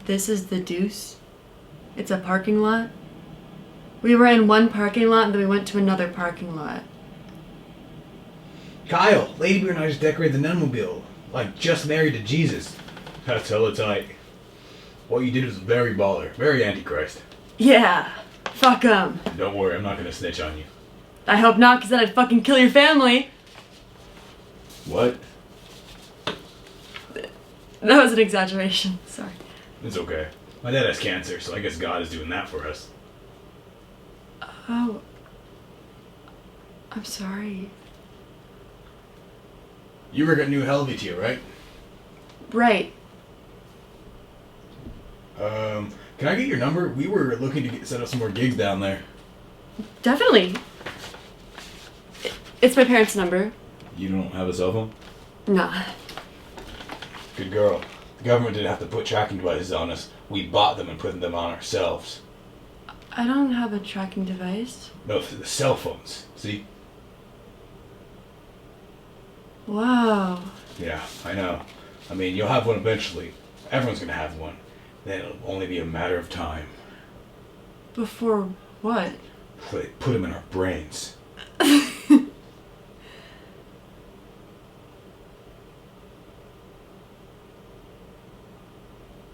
This is the Deuce? It's a parking lot? We were in one parking lot and then we went to another parking lot. Kyle, Lady Bear and I just decorated the Nunmobile. Like, just married to Jesus. That's hella tight. What you did was very baller. Very Antichrist. Yeah. Fuck 'em. Don't worry, I'm not gonna snitch on you. I hope not, because then I'd fucking kill your family. What? That was an exaggeration. Sorry. It's okay. My dad has cancer, so I guess God is doing that for us. Oh. I'm sorry. You work at New Helvetia, right? Right. Can I get your number? We were looking to set up some more gigs down there. Definitely. It's my parents' number. You don't have a cell phone? Nah. Good girl. The government didn't have to put tracking devices on us. We bought them and put them on ourselves. I don't have a tracking device. No, the cell phones. See? Wow. Yeah, I know. I mean, you'll have one eventually. Everyone's gonna have one. Then it'll only be a matter of time. Before what? Put them in our brains.